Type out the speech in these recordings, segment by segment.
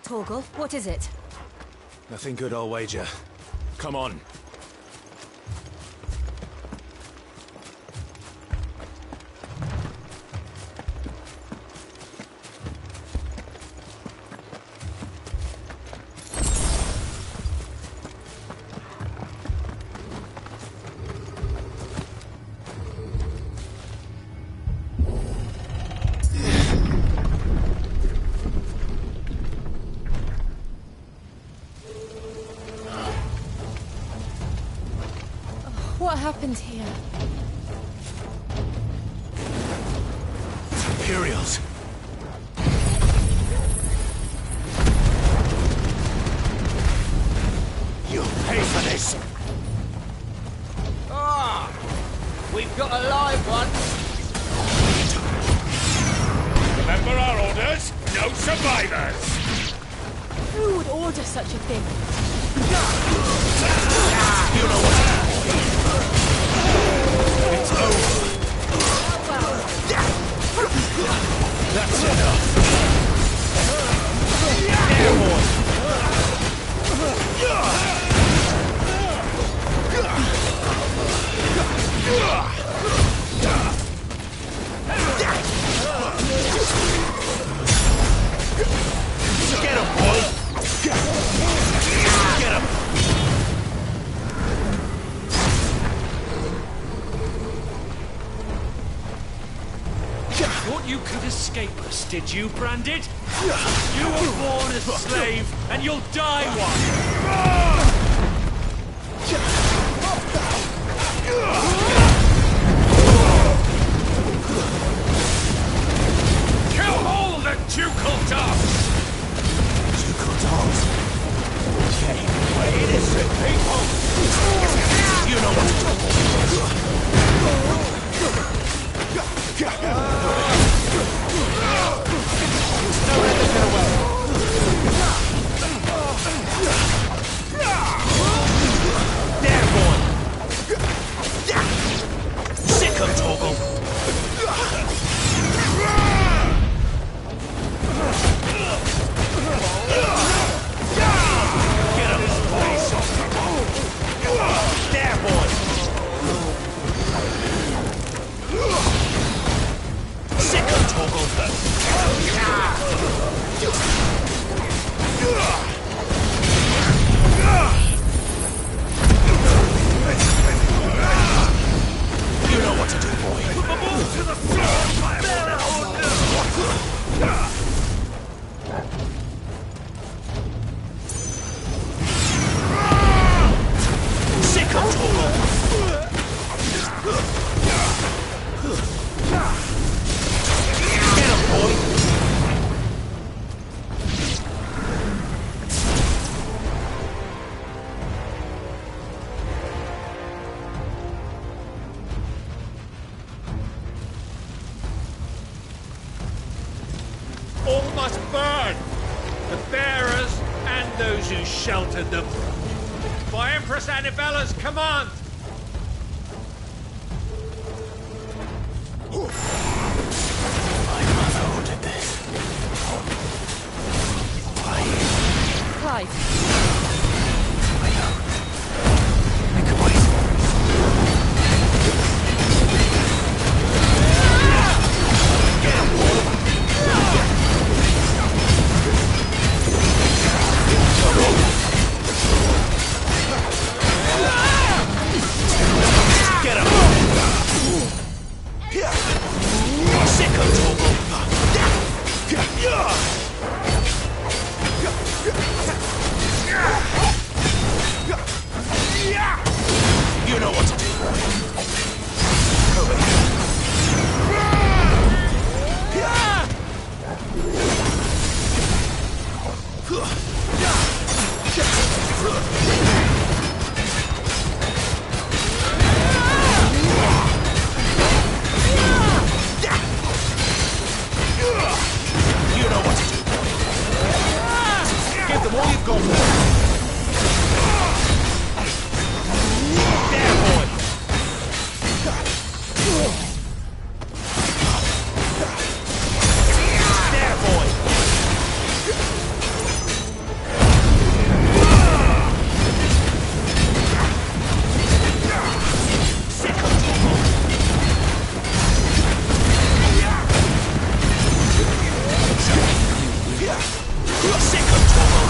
Torgal, what is it? Nothing good, I'll wager. Come on. What happened here? Imperials. You'll pay for this. Ah! We've got a live one. Remember our orders? No survivors! Who would order such a thing? You know what? It's over. That's enough. Airborne. Get him, boy. Get him. Thought you could escape us, did you, Branded? You were born a slave, and you'll die one! Kill all the ducal dogs! Ducal dogs. Okay, we're innocent people. You know what to do. There, boy. Sick of Torgal. Get him this place off. There, boy. Sick of Torgal. You know what to do, boy. Move to the floor! Sick of Torgal. Get him, boy. All must burn! The bearers and those who sheltered them. By Empress Annibella's command! My mother ordered this. Why? Clive. I know. Make a way. Get him, boy. Get him! Sick of Torgal! You know what to do, boy. Over here. You know what to do, boy. Give them all you've got, boy. There, boy. There, boy. Sick of trouble!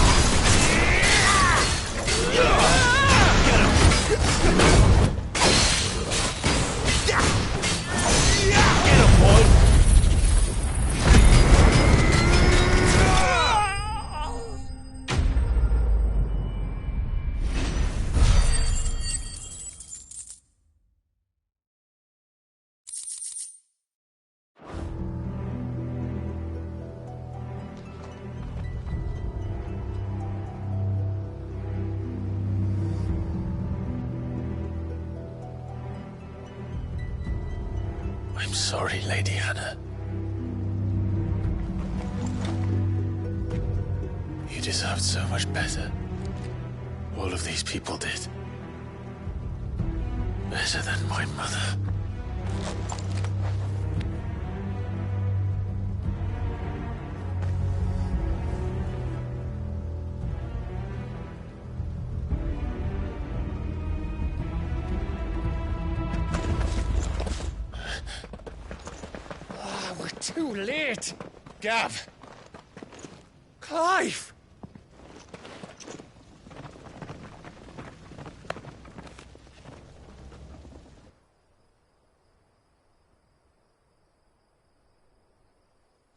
Get him! Get him, boy! I'm sorry, Lady Hannah. You deserved so much better. All of these people did. Better than my mother. Too late! Gav! Clive!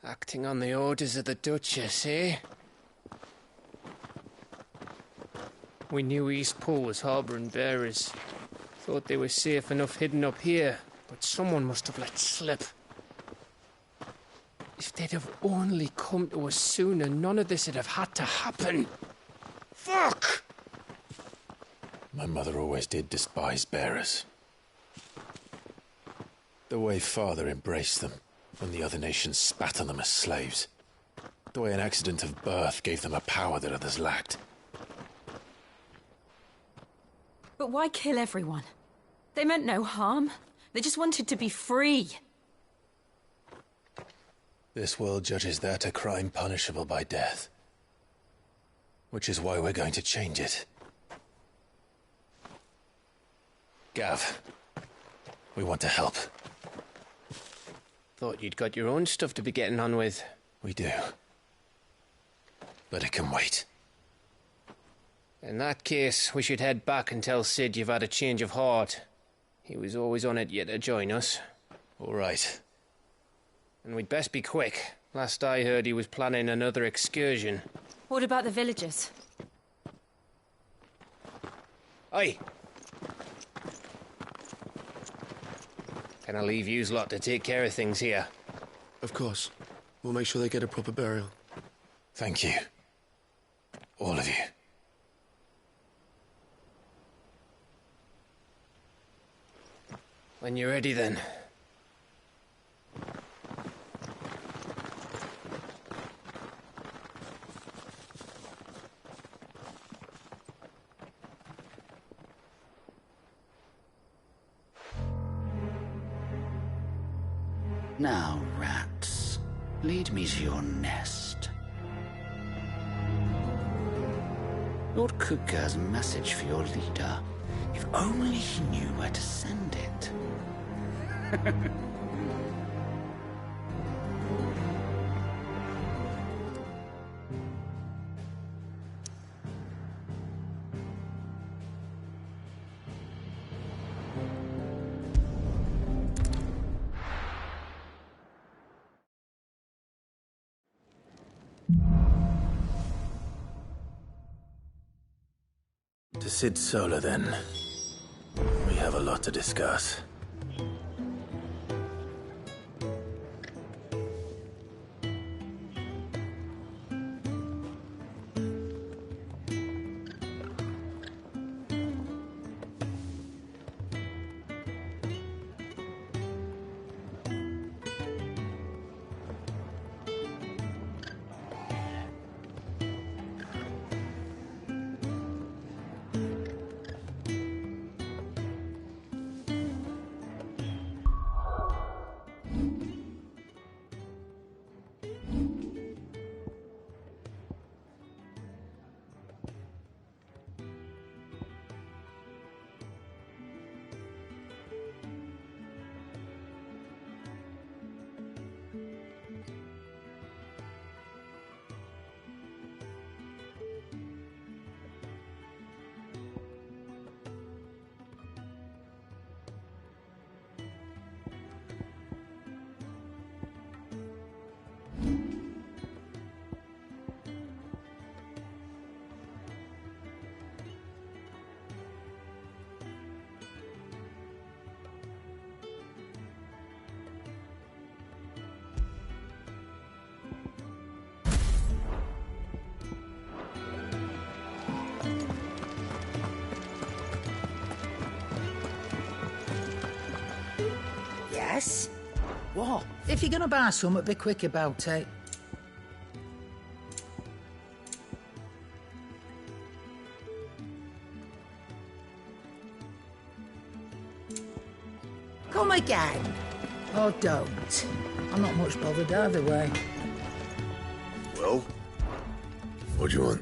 Acting on the orders of the Duchess, eh? We knew Eastpool was harbouring bearers. Thought they were safe enough hidden up here, but someone must have let slip. If they'd have only come to us sooner, none of this would have had to happen. Fuck! My mother always did despise bearers. The way Father embraced them when the other nations spat on them as slaves. The way an accident of birth gave them a power that others lacked. But why kill everyone? They meant no harm. They just wanted to be free. This world judges that a crime punishable by death. Which is why we're going to change it. Gav, we want to help. Thought you'd got your own stuff to be getting on with. We do. But it can wait. In that case, we should head back and tell Sid you've had a change of heart. He was always on it yet to join us. All right. And we'd best be quick. Last I heard, he was planning another excursion. What about the villagers? Aye. Can I leave yous lot to take care of things here? Of course. We'll make sure they get a proper burial. Thank you. All of you. When you're ready, then. Now, rats, lead me to your nest. Lord Kupka has a message for your leader. If only he knew where to send it. To Sid Solar, then. We have a lot to discuss. Yes? What? If you're gonna buy something, be quick about it. Come again. Or don't. I'm not much bothered either way. Well? What do you want?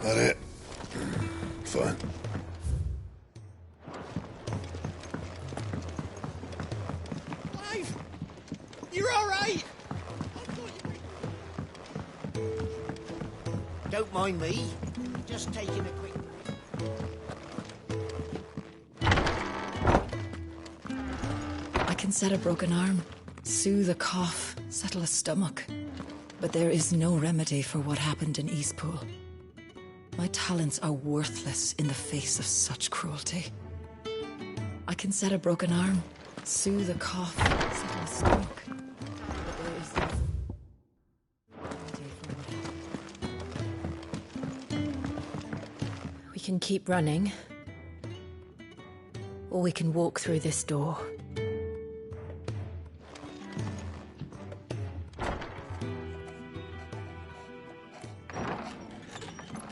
That it? Fine. Clive! You're all right! Don't mind me. Just taking a quick... I can set a broken arm, soothe a cough, settle a stomach. But there is no remedy for what happened in Eastpool. My talents are worthless in the face of such cruelty. I can set a broken arm, soothe a cough, settle a stomach. But there is no remedy for what happened. We can keep running, or we can walk through this door.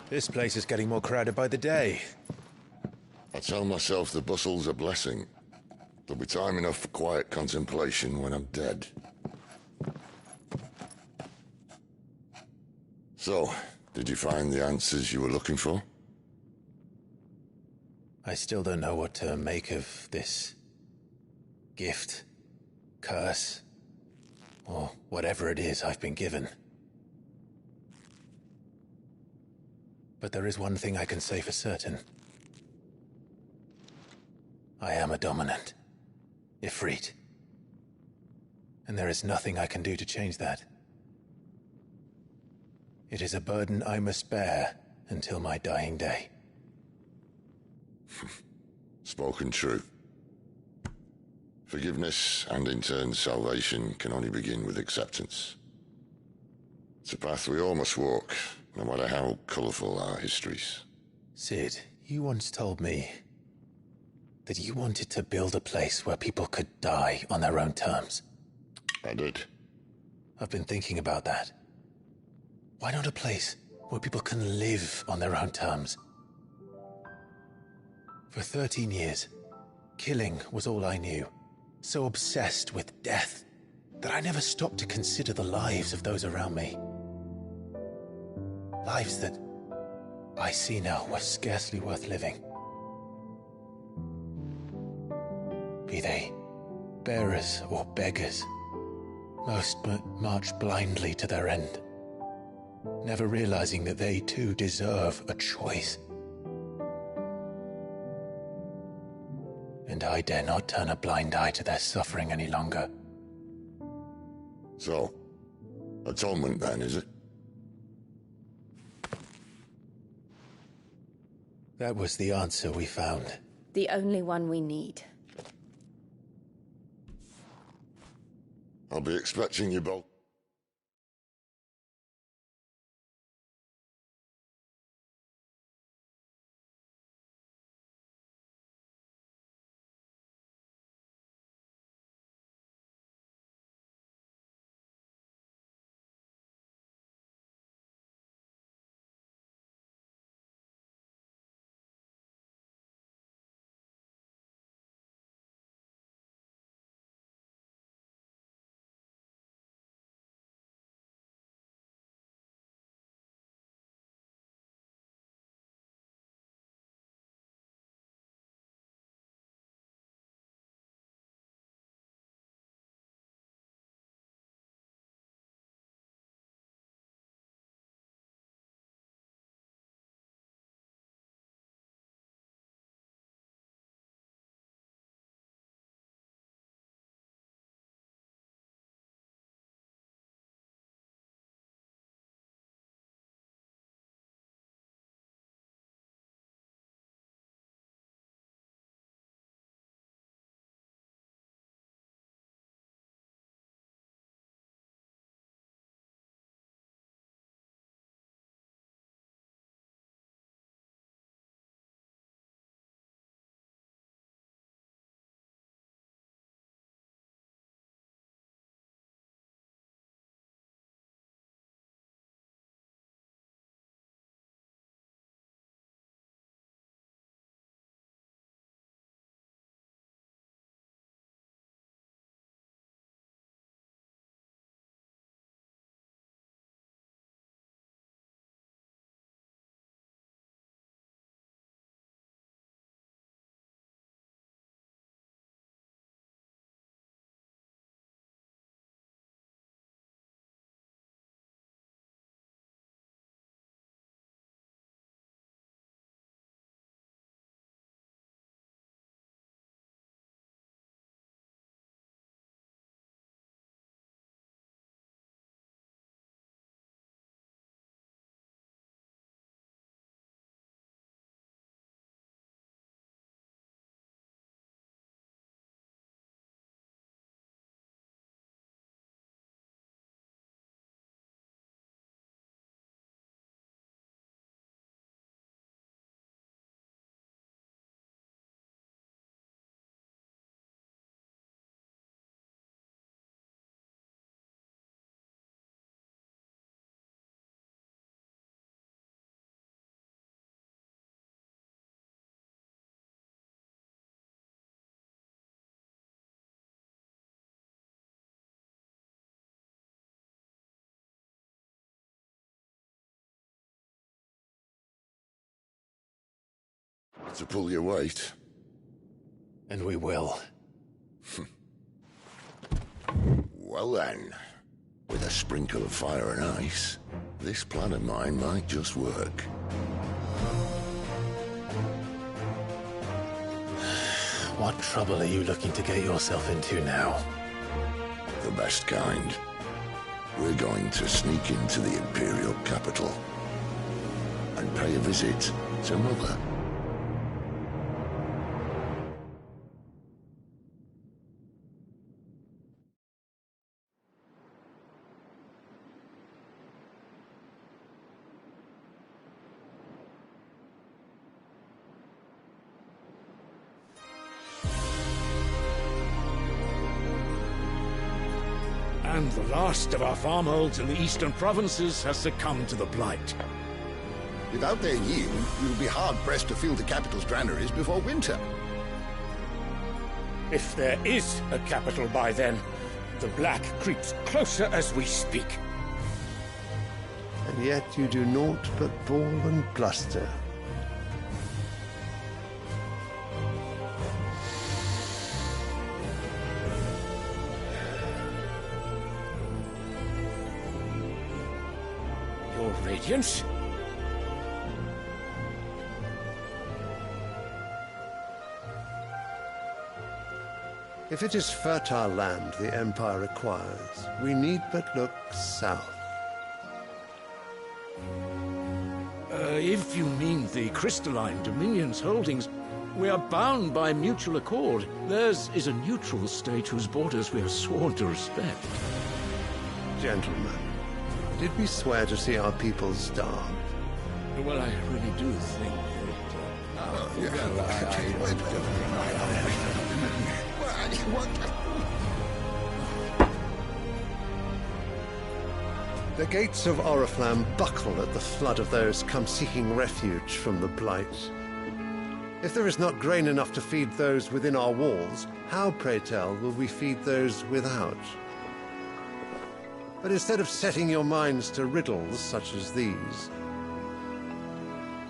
This place is getting more crowded by the day. I tell myself the bustle's a blessing. There'll be time enough for quiet contemplation when I'm dead. So, did you find the answers you were looking for? I still don't know what to make of this gift, curse, or whatever it is I've been given. But there is one thing I can say for certain. I am a dominant, Ifrit. And there is nothing I can do to change that. It is a burden I must bear until my dying day. Spoken true. Forgiveness and in turn salvation can only begin with acceptance. It's a path we all must walk, no matter how colourful our histories. Sid, you once told me that you wanted to build a place where people could die on their own terms. I did. I've been thinking about that. Why not a place where people can live on their own terms? For 13 years, killing was all I knew. So obsessed with death that I never stopped to consider the lives of those around me. Lives that I see now were scarcely worth living. Be they bearers or beggars, most march blindly to their end, never realizing that they too deserve a choice. And I dare not turn a blind eye to their suffering any longer. So, atonement then, is it? That was the answer we found. The only one we need. I'll be expecting you both. To pull your weight. And we will. Well then, with a sprinkle of fire and ice, this plan of mine might just work. What trouble are you looking to get yourself into now? The best kind. We're going to sneak into the Imperial capital and pay a visit to Mother. And the last of our farmholds in the eastern provinces has succumbed to the blight. Without their yield, we will be hard-pressed to fill the capital's granaries before winter. If there is a capital by then, the black creeps closer as we speak. And yet you do naught but bawl and bluster. Your Radiance? If it is fertile land the Empire requires, we need but look south. If you mean the crystalline Dominion's holdings, we are bound by mutual accord. Theirs is a neutral state whose borders we are sworn to respect. Gentlemen, did we swear to see our people starve? Well, I really do think The gates of Oriflamme buckle at the flood of those come seeking refuge from the blight. If there is not grain enough to feed those within our walls, how, pray tell, will we feed those without? But instead of setting your minds to riddles such as these,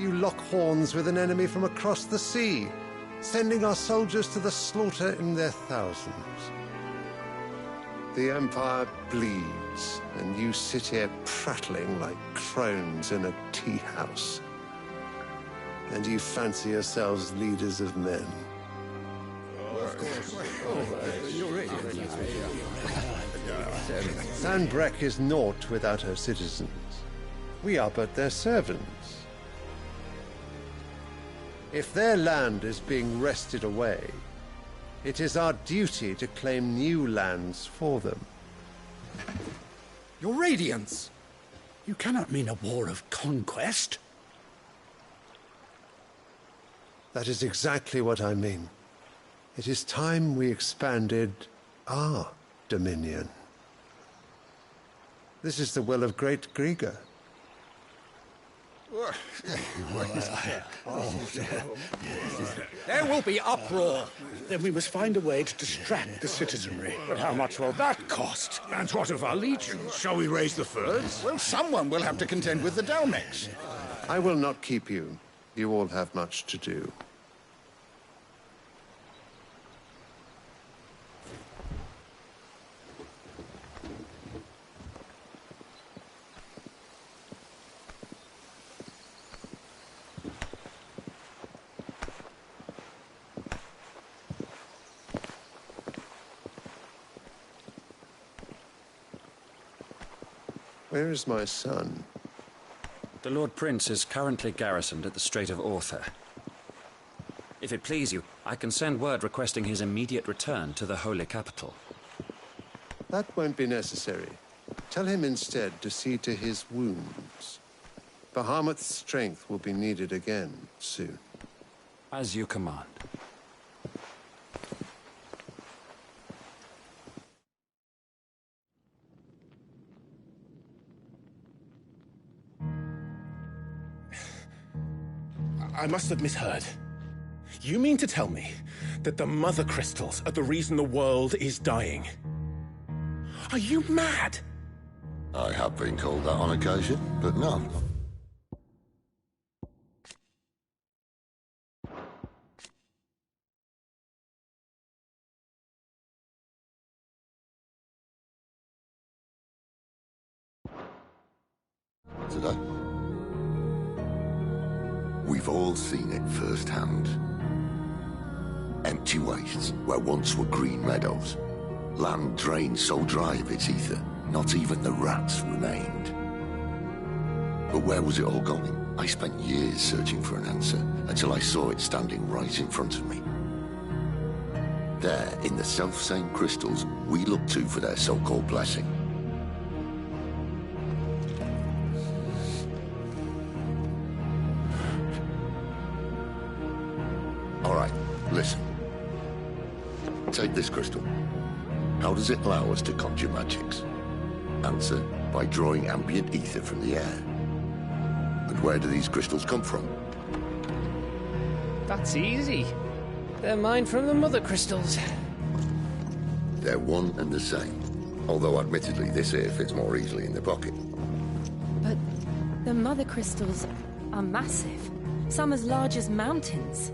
you lock horns with an enemy from across the sea, sending our soldiers to the slaughter in their thousands. The Empire bleeds, and you sit here prattling like crones in a tea-house. And you fancy yourselves leaders of men. Sanbreque is naught without her citizens. We are but their servants. If their land is being wrested away, it is our duty to claim new lands for them. Your Radiance! You cannot mean a war of conquest. That is exactly what I mean. It is time we expanded our dominion. This is the will of great Grieger. There will be uproar. Then we must find a way to distract the citizenry. But how much will that cost? And what of our legions? Shall we raise the furs? Well, someone will have to contend with the Dalmex. I will not keep you. You all have much to do. Where is my son? The Lord Prince is currently garrisoned at the Strait of Arthur. If it please you, I can send word requesting his immediate return to the Holy Capital. That won't be necessary. Tell him instead to see to his wounds. Bahamut's strength will be needed again soon. As you command. I must have misheard. You mean to tell me that the Mother Crystals are the reason the world is dying? Are you mad? I have been called that on occasion, but no. today. We've all seen it firsthand. Empty wastes where once were green meadows. Land drained so dry of its ether, not even the rats remained. But where was it all going? I spent years searching for an answer, until I saw it standing right in front of me. There, in the self-same crystals we look to for their so-called blessing. All right, listen. Take this crystal. How does it allow us to conjure magics? Answer, by drawing ambient ether from the air. And where do these crystals come from? That's easy. They're mine from the mother crystals. They're one and the same. Although admittedly this here fits more easily in the pocket. But the mother crystals are massive. Some as large as mountains.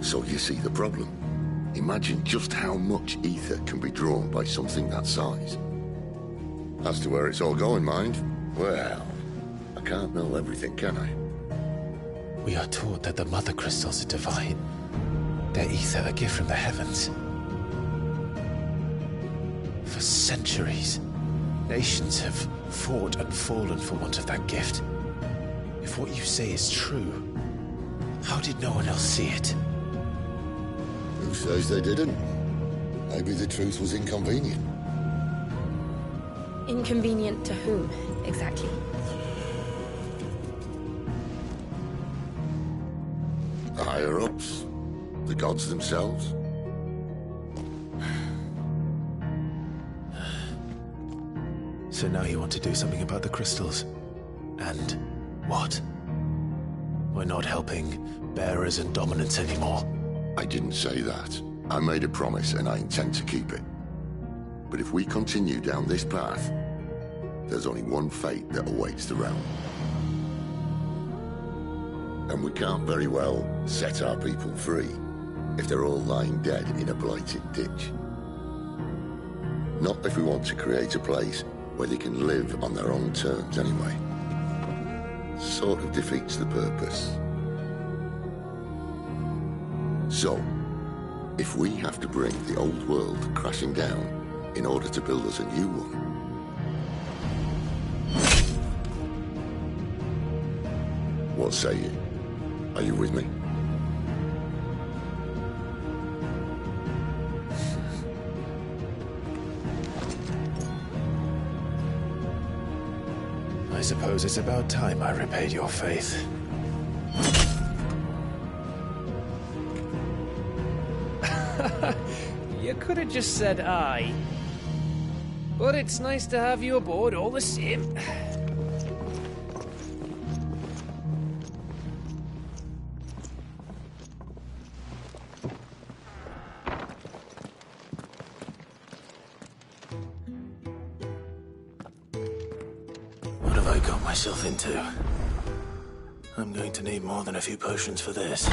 So you see the problem. Imagine just how much ether can be drawn by something that size. As to where it's all going, mind, well, I can't know everything, can I? We are taught that the mother crystals are divine. Their ether a gift from the heavens. For centuries, nations have fought and fallen for want of that gift. If what you say is true, how did no one else see it? Who says they didn't? Maybe the truth was inconvenient. Inconvenient to whom, exactly? The higher-ups? The gods themselves? So now you want to do something about the crystals. And what? We're not helping bearers and dominants anymore. I didn't say that. I made a promise and I intend to keep it. But if we continue down this path, there's only one fate that awaits the realm. And we can't very well set our people free if they're all lying dead in a blighted ditch. Not if we want to create a place where they can live on their own terms anyway. Sort of defeats the purpose. So, if we have to bring the old world crashing down in order to build us a new one, what say you? Are you with me? I suppose it's about time I repaid your faith. You could have just said aye. But it's nice to have you aboard all the same. What have I got myself into? I'm going to need more than a few potions for this.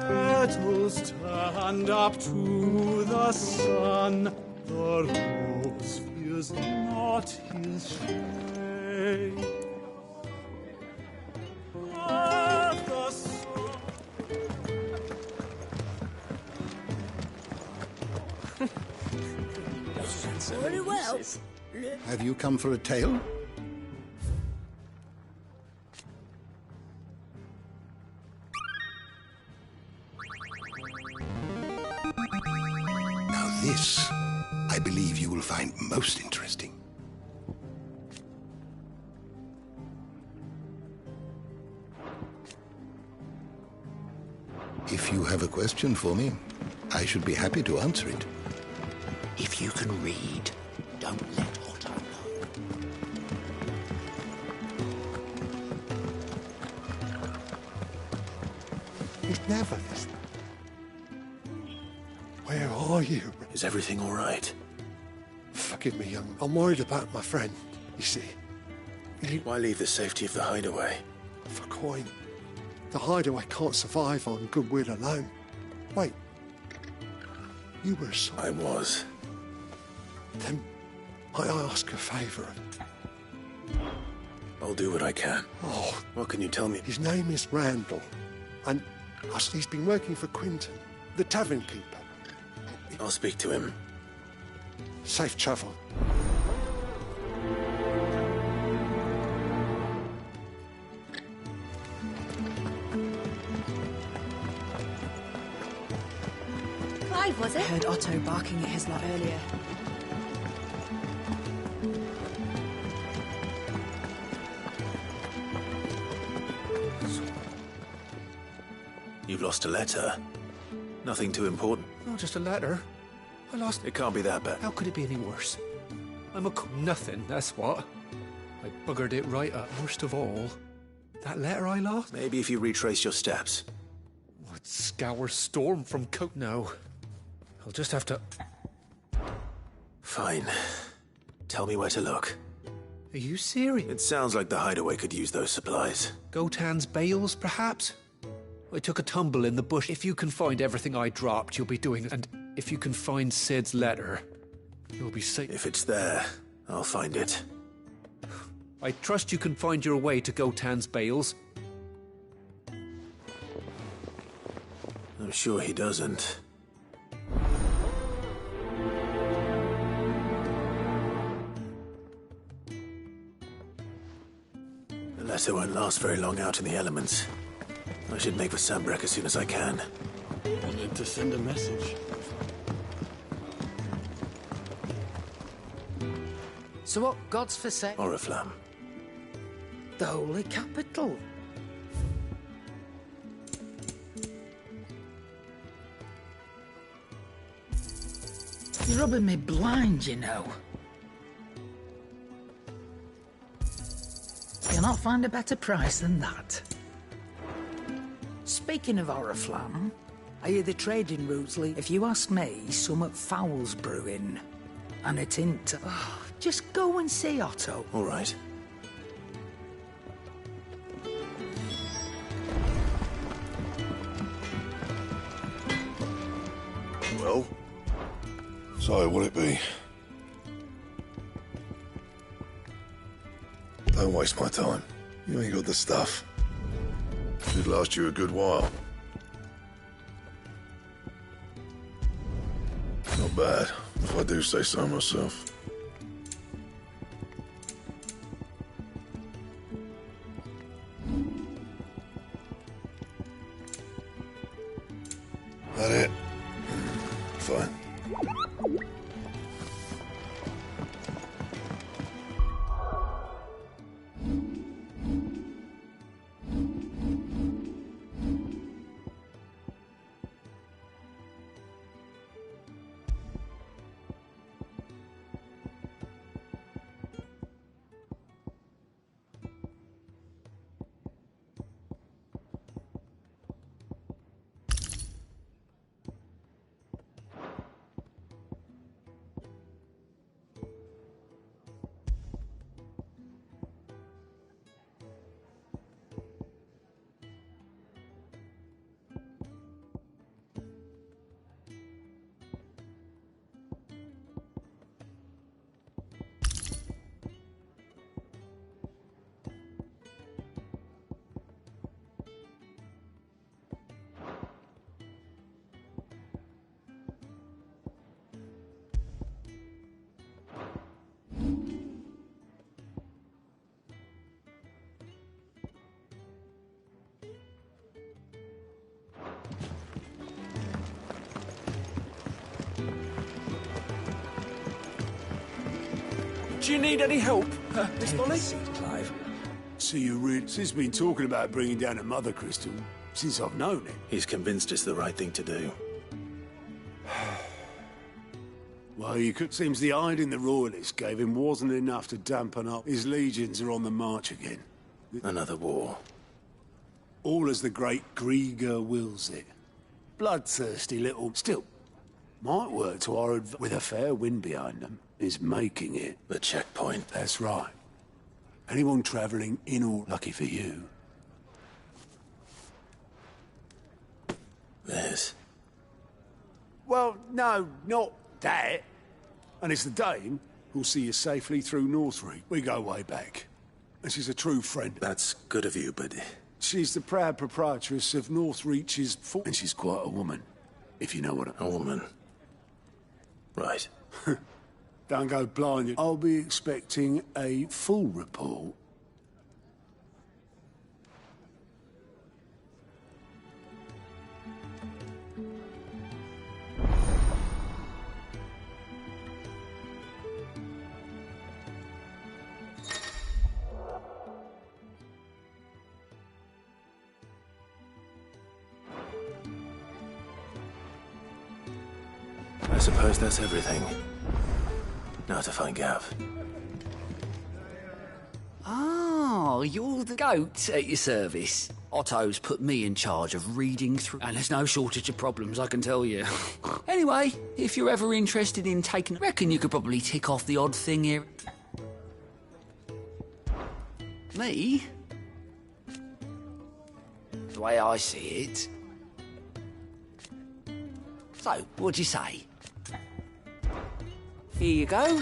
Petals stand up to the sun. The rose fears not his shade. Let the sun... Very well. Have you come for a tale? Now this, I believe you will find most interesting. If you have a question for me, I should be happy to answer it. If you can read, don't let Otto know. He's never this. Where are you? Is everything all right? Forgive me, I'm worried about my friend, you see. Why leave the safety of the hideaway? For coin. The hideaway can't survive on goodwill alone. Wait. You were so... I was. Then might I ask a favour? I'll do what I can. Oh. What can you tell me? His name is Randall. And he's been working for Quinton, the tavern keeper. I'll speak to him. Safe travel. Clive, was I it? heard Otto barking at his lot earlier. You've lost a letter. Nothing too important. Not just a letter. I lost... It can't be that bad. How could it be any worse? I'm a nothing, that's what. I buggered it right up. Worst of all, that letter I lost? Maybe if you retrace your steps. I'd scour Storm from coat. No. I'll just have to... Fine. Tell me where to look. Are you serious? It sounds like the hideaway could use those supplies. Gotan's bales, perhaps? I took a tumble in the bush. If you can find everything I dropped, you'll be doing it. And if you can find Sid's letter, you'll be safe. If it's there, I'll find it. I trust you can find your way to Gotan's bales. I'm sure he doesn't. The letter won't last very long out in the elements. I should make for Sambrek as soon as I can. Wanted to send a message. So what God's for sake? Oriflamme. The Holy Capital. You're rubbing me blind, you know. You'll not find a better price than that. Speaking of Oriflamme, I hear the trading routes lead. If you ask me, somewhat foul's brewing. And it ain't... Oh, just go and see Otto. All right. Well, so what'll it be? Don't waste my time. You ain't got the stuff. Should last you a good while. Not bad, if I do say so myself. That it? Fine. Do you need any help, Miss Molly? Clive. So Rid's been talking about bringing down a mother crystal since I've known him. He's convinced it's the right thing to do. Well, you could... Seems the hiding the royalists gave him wasn't enough to dampen up. His legions are on the march again. Another war. All as the great Grieger wills it. Bloodthirsty little... Still, might work to our with a fair wind behind them. Is making it. The checkpoint. That's right. Anyone travelling in or lucky for you? This. Well, no, not that. And it's the dame who'll see you safely through Northreach. We go way back. And she's a true friend. That's good of you, but... She's the proud proprietress of Northreach's... And she's quite a woman, if you know what A woman. Right. Don't go blind. I'll be expecting a full report. I suppose that's everything. Now to find Gav. Oh, you're the goat at your service. Otto's put me in charge of reading through, and there's no shortage of problems, I can tell you. Anyway, if you're ever interested in taking... reckon you could probably tick off the odd thing here. Me? The way I see it. So, what'd you say? Here you go.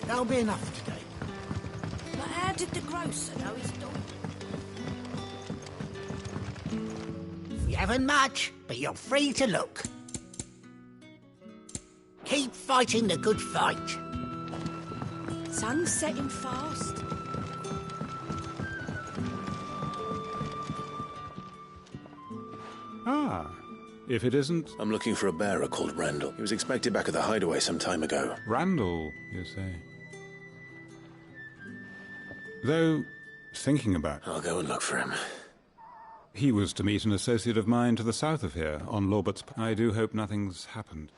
That'll be enough today. But how did the grocer know his dog? You haven't much, but you're free to look. Keep fighting the good fight. Sun's setting fast. Ah, if it isn't... I'm looking for a bearer called Randall. He was expected back at the hideaway some time ago. Randall, you say? Though, thinking about... I'll go and look for him. He was to meet an associate of mine to the south of here, on Lorbert's... I do hope nothing's happened.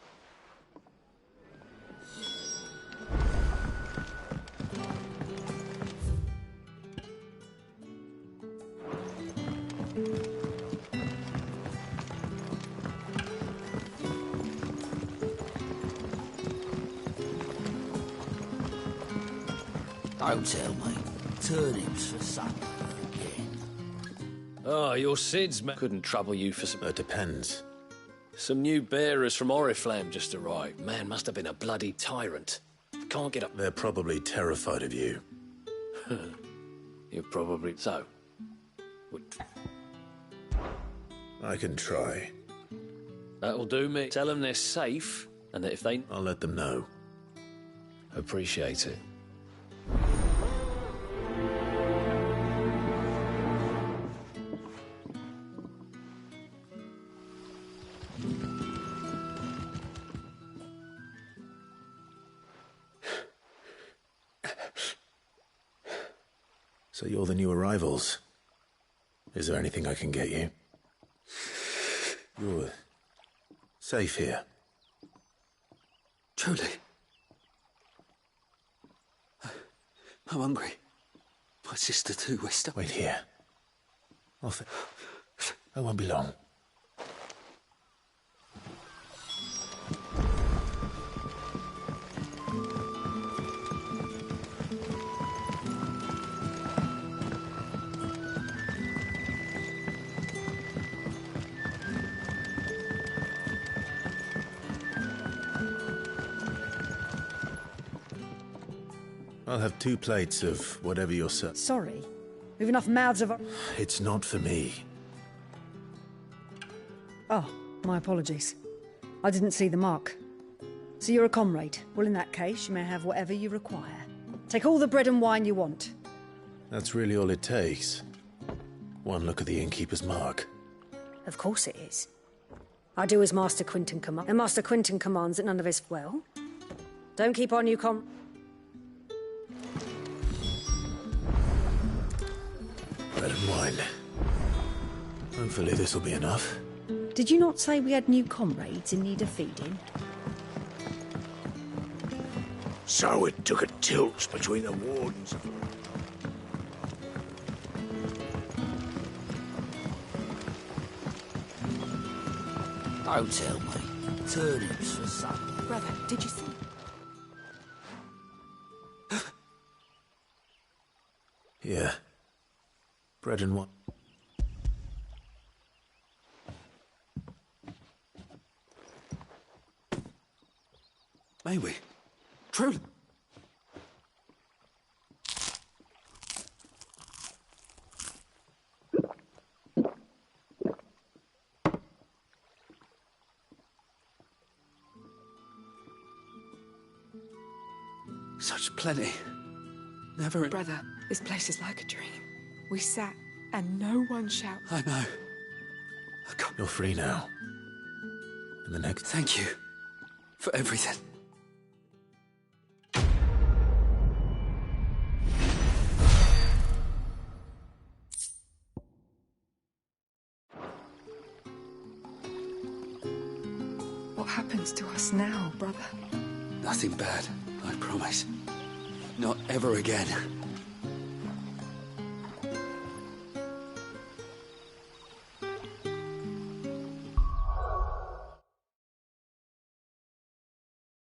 Don't tell me. Turnips for supper again. Oh, your Sid's couldn't trouble you for some... It depends. Some new bearers from Oriflamme just arrived. Man must have been a bloody tyrant. Can't get up... They're probably terrified of you. You're probably... So? I can try. That'll do me. Tell them they're safe, and that if they... I'll let them know. Appreciate it. So you're the new arrivals. Is there anything I can get you? You're safe here. Truly. I'm hungry. My sister too, Wester. Wait here. I won't be long. I'll have 2 plates of whatever you're serving. Sorry. We've enough mouths of... It's not for me. Oh, my apologies. I didn't see the mark. So you're a comrade. Well, in that case, you may have whatever you require. Take all the bread and wine you want. That's really all it takes. One look at the innkeeper's mark. Of course it is. I do as Master Quinton commands. And Master Quinton commands that none of us... Well, don't keep on, you Bread and wine. Hopefully this'll be enough. Did you not say we had new comrades in need of feeding? So it took a tilt between the wardens. Don't tell me. Turnips for supper. Brother, did you see? Yeah. Bread and wine. May we? Truly. Such plenty. Never... Brother, this place is like a dream. We sat, and no one shouted. I know. You're free now. And the next... Thank you. For everything. What happens to us now, brother? Nothing bad, I promise. Not ever again.